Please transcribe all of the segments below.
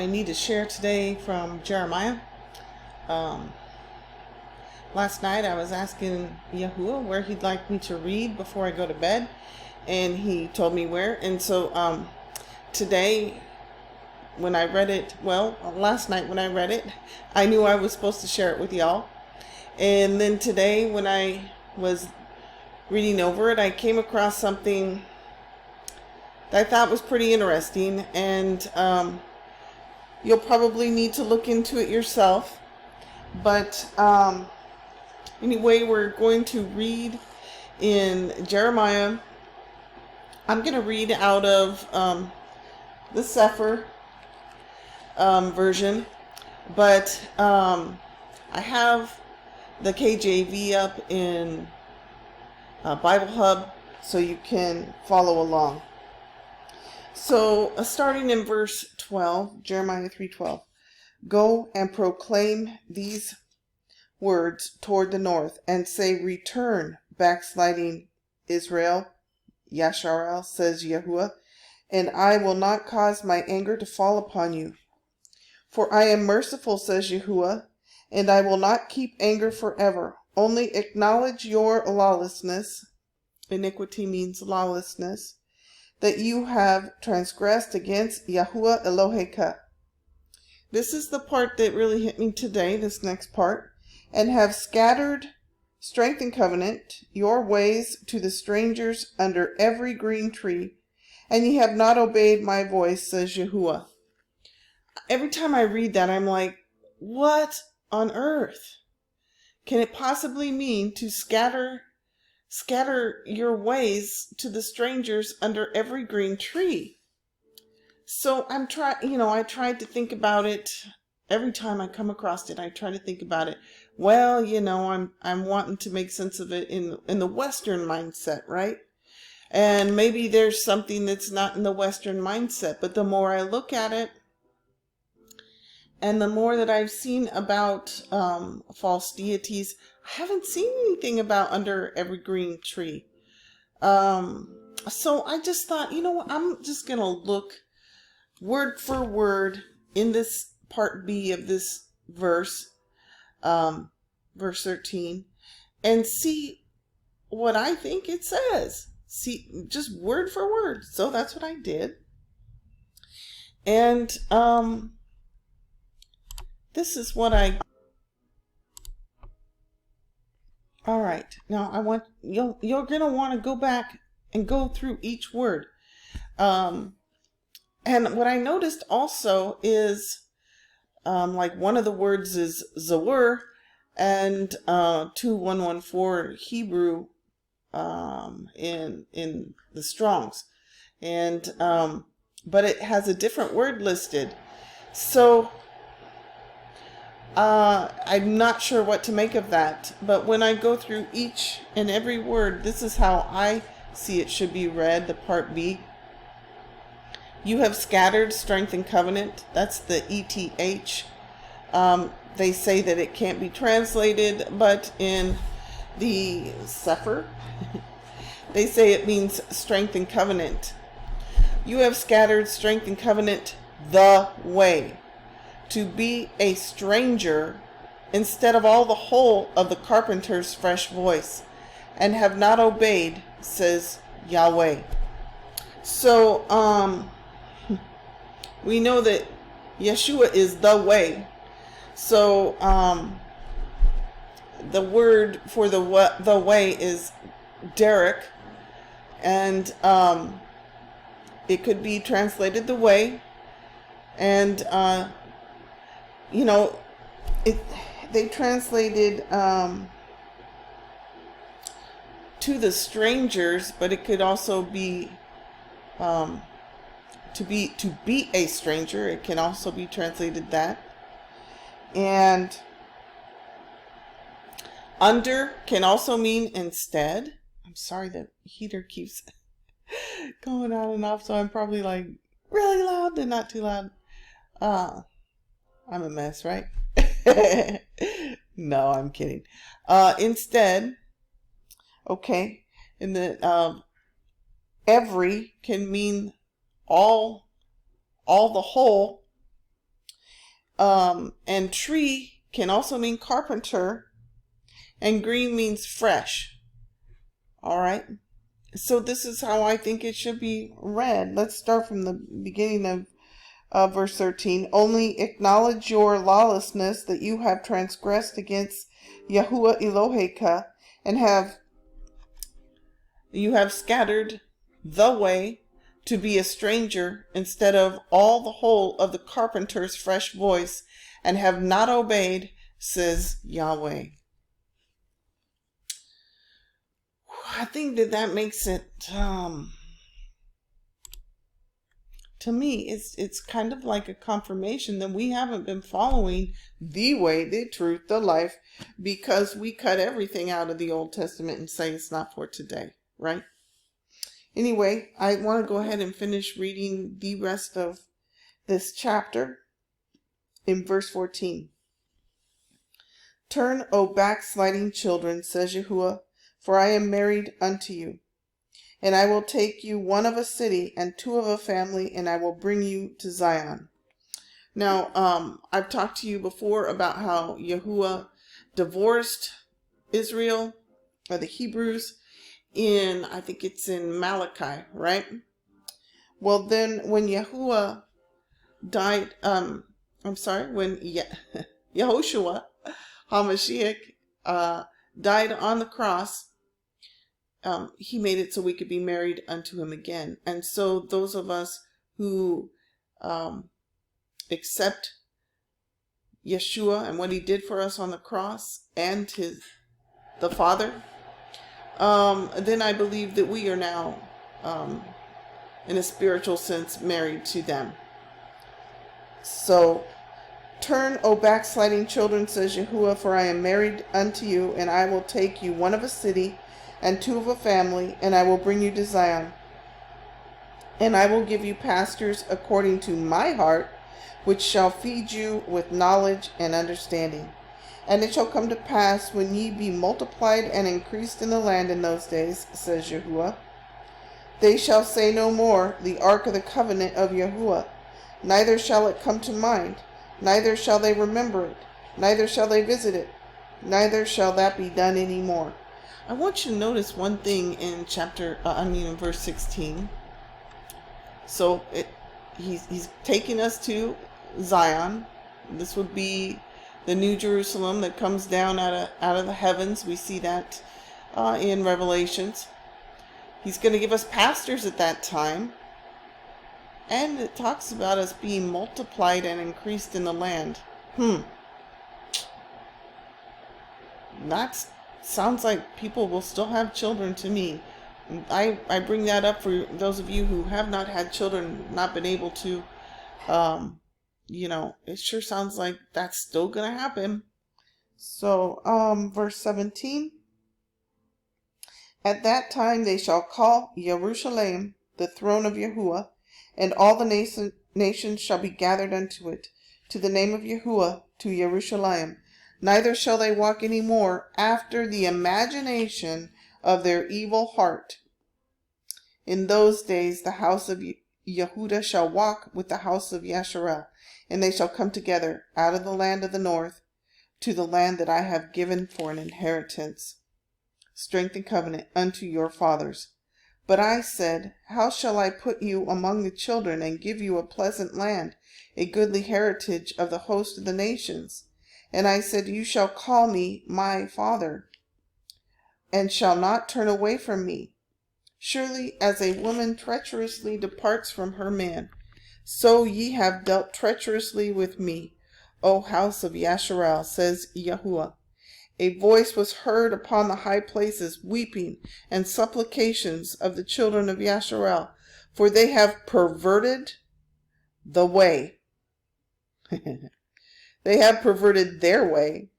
need to share today from Jeremiah. Um, Last night I was asking Yahuwah where he'd like me to read before I go to bed, and he told me where. And so today, when I read it, last night when I read it, I knew I was supposed to share it with y'all. And then today, when I was reading over it, I came across something that I thought was pretty interesting, and you'll probably need to look into it yourself. But anyway, we're going to read in Jeremiah. I'm going to read out of the Sefer version, but I have the KJV up in Bible Hub so you can follow along. So starting in verse 12, Jeremiah 3:12, go and proclaim these words toward the north, and say, return, backsliding Israel, Yasharel, says Yahuwah, and I will not cause my anger to fall upon you. For I am merciful, says Yahuwah, and I will not keep anger forever. Only acknowledge your lawlessness, iniquity means lawlessness, that you have transgressed against Yahuwah Eloheka. This is the part that really hit me today, this next part. And have scattered strength and covenant, your ways to the strangers under every green tree, and ye have not obeyed my voice, says Yahuwah. Every time I read that, I'm like, what on earth can it possibly mean to scatter your ways to the strangers under every green tree? So I tried to think about it. Every time I come across it, I try to think about it. Well, I'm wanting to make sense of it in the Western mindset, right? And maybe there's something that's not in the Western mindset, but the more I look at it, and the more that I've seen about false deities, I haven't seen anything about under every green tree. So I just thought, I'm just going to look word for word in this part B of this verse, verse 13, and see what I think it says. See, just word for word. So that's what I did. And this is what all right. Now you're going to want to go back and go through each word. And what I noticed also is like one of the words is Zawur, and 2114 Hebrew in the Strongs, and but it has a different word listed. So I'm not sure what to make of that. But when I go through each and every word, this is how I see it should be read. The part B. You have scattered strength and covenant. That's the ETH. They say that it can't be translated, but in the Sefer, they say it means strength and covenant. You have scattered strength and covenant the way, to be a stranger instead of all the whole of the carpenter's fresh voice, and have not obeyed, says Yahweh. So, we know that Yeshua is the way. So the word for the way is Derek, and it could be translated the way. And they translated to the strangers, but it could also be to be a stranger. It can also be translated that. And under can also mean instead. I'm sorry, the heater keeps going on and off, so I'm probably like really loud and not too loud. I'm a mess, right? No, I'm kidding. Instead, okay, and the every can mean all the whole, And tree can also mean carpenter, and green means fresh. All right. So this is how I think it should be read. Let's start from the beginning of verse 13. Only acknowledge your lawlessness, that you have transgressed against Yahuwah Eloheka, and you have scattered the way to be a stranger, instead of all the whole of the carpenter's fresh voice, and have not obeyed, says Yahweh. I think that makes it, to me, it's kind of like a confirmation that we haven't been following the way, the truth, the life, because we cut everything out of the Old Testament and say it's not for today, right? Anyway, I want to go ahead and finish reading the rest of this chapter in verse 14. Turn, O backsliding children, says Yahuwah, for I am married unto you. And I will take you one of a city and two of a family, and I will bring you to Zion. Now, I've talked to you before about how Yahuwah divorced Israel, or the Hebrews, I think it's in Malachi, right? Well, then when Yahuwah died, when Yehoshua HaMashiach died on the cross, he made it so we could be married unto him again. And so those of us who accept Yeshua and what he did for us on the cross and the Father, then I believe that we are now, in a spiritual sense, married to them. So, turn, O backsliding children, says Yahuwah, for I am married unto you, and I will take you one of a city and two of a family, and I will bring you to Zion. And I will give you pastors according to my heart, which shall feed you with knowledge and understanding. And it shall come to pass, when ye be multiplied and increased in the land in those days, says Yahuwah, they shall say no more, the ark of the covenant of Yahuwah, neither shall it come to mind, neither shall they remember it, neither shall they visit it, neither shall that be done any more. I want you to notice one thing in verse 16. So he's taking us to Zion. This would be the New Jerusalem that comes down out of the heavens. We see that in Revelations. He's going to give us pastors at that time. And it talks about us being multiplied and increased in the land. That sounds like people will still have children to me. I bring that up for those of you who have not had children, not been able to. It sure sounds like that's still going to happen. So, verse 17. At that time they shall call Jerusalem the throne of Yahuwah, and all the nations shall be gathered unto it, to the name of Yahuwah, to Jerusalem. Neither shall they walk any more after the imagination of their evil heart. In those days the house of Yehudah shall walk with the house of Yasharel, and they shall come together out of the land of the north to the land that I have given for an inheritance, strength and covenant unto your fathers. But I said, how shall I put you among the children, and give you a pleasant land, a goodly heritage of the host of the nations? And I said, you shall call me my father, and shall not turn away from me. Surely as a woman treacherously departs from her man, so ye have dealt treacherously with me, O house of Yasharel, says Yahuwah. A voice was heard upon the high places, weeping and supplications of the children of Yasharel, for they have perverted the way. They have perverted their way,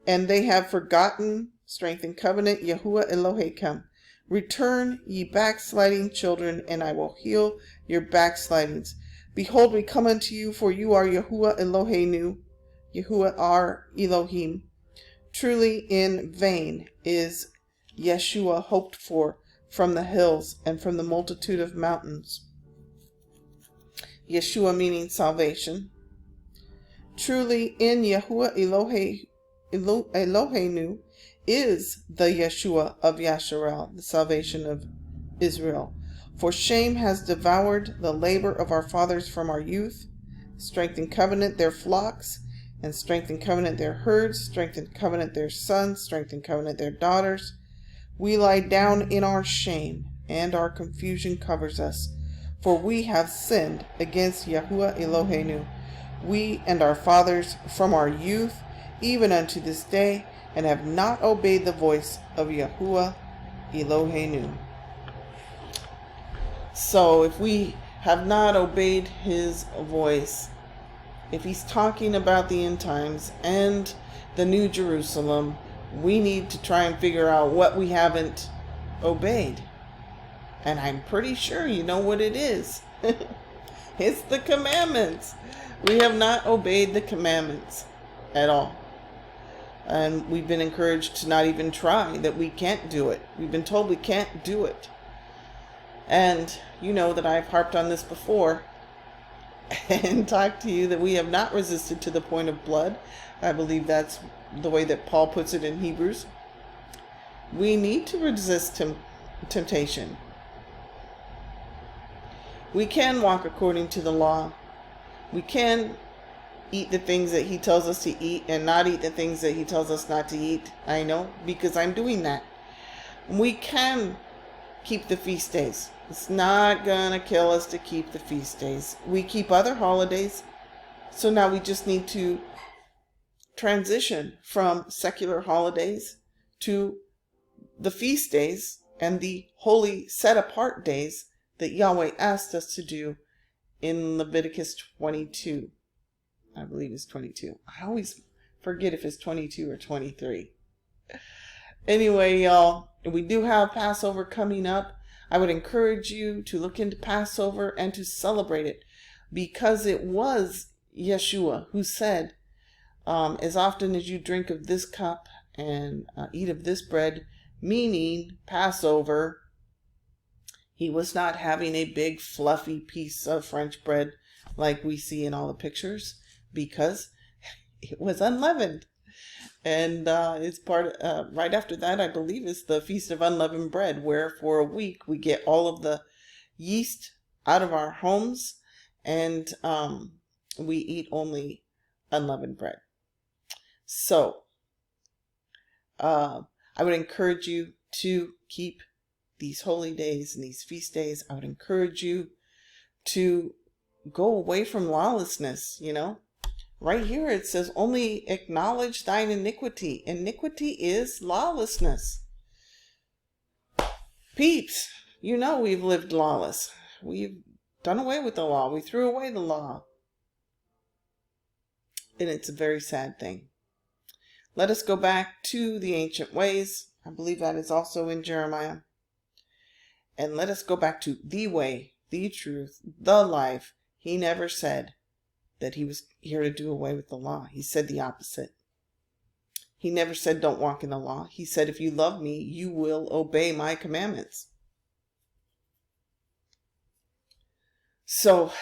and they have forgotten strength and covenant, Yahuwah Elohim. Return, ye backsliding children, and I will heal your backslidings. Behold, we come unto you, for you are Yahuwah Eloheinu, Yahuwah our Elohim. Truly in vain is Yeshua hoped for from the hills and from the multitude of mountains. Yeshua meaning salvation. Truly, in Yahuwah Eloheinu is the Yeshua of Yasharel, the salvation of Israel. For shame has devoured the labor of our fathers from our youth, strengthened covenant their flocks, and strengthened covenant their herds, strengthened covenant their sons, strengthened covenant their daughters. We lie down in our shame, and our confusion covers us. For we have sinned against Yahuwah Eloheinu, we and our fathers from our youth, even unto this day, and have not obeyed the voice of Yahuwah Eloheinu. So if we have not obeyed his voice, if he's talking about the end times and the New Jerusalem, we need to try and figure out what we haven't obeyed. And I'm pretty sure you know what it is. It's the commandments. We have not obeyed the commandments at all. And we've been encouraged to not even try, that we can't do it. We've been told we can't do it. And you know that I've harped on this before and talked to you that we have not resisted to the point of blood. I believe that's the way that Paul puts it in Hebrews. We need to resist temptation. We can walk according to the law. We can eat the things that he tells us to eat and not eat the things that he tells us not to eat. I know, because I'm doing that. We can keep the feast days. It's not gonna kill us to keep the feast days. We keep other holidays. So now we just need to transition from secular holidays to the feast days and the holy set apart days that Yahweh asked us to do in Leviticus 22. I believe it's 22. I always forget if it's 22 or 23. Anyway, y'all, we do have Passover coming up. I would encourage you to look into Passover and to celebrate it, because it was Yeshua who said, as often as you drink of this cup and eat of this bread, meaning Passover, he was not having a big fluffy piece of French bread like we see in all the pictures, because it was unleavened. And it's part right after that, I believe, is the Feast of Unleavened Bread, where for a week we get all of the yeast out of our homes, and we eat only unleavened bread. So I would encourage you to keep these holy days and these feast days. I would encourage you to go away from lawlessness. You know, right here it says, only acknowledge thine iniquity. Iniquity is lawlessness. Peeps, you know we've lived lawless. We've done away with the law. We threw away the law. And it's a very sad thing. Let us go back to the ancient ways. I believe that is also in Jeremiah. And let us go back to the way, the truth, the life. He never said that he was here to do away with the law. He said the opposite. He never said don't walk in the law. He said, if you love me, you will obey my commandments. So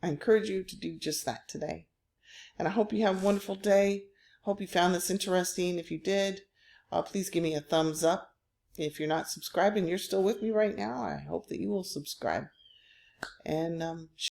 I encourage you to do just that today. And I hope you have a wonderful day. Hope you found this interesting. If you did, please give me a thumbs up. If you're not subscribed and you're still with me right now, I hope that you will subscribe. And share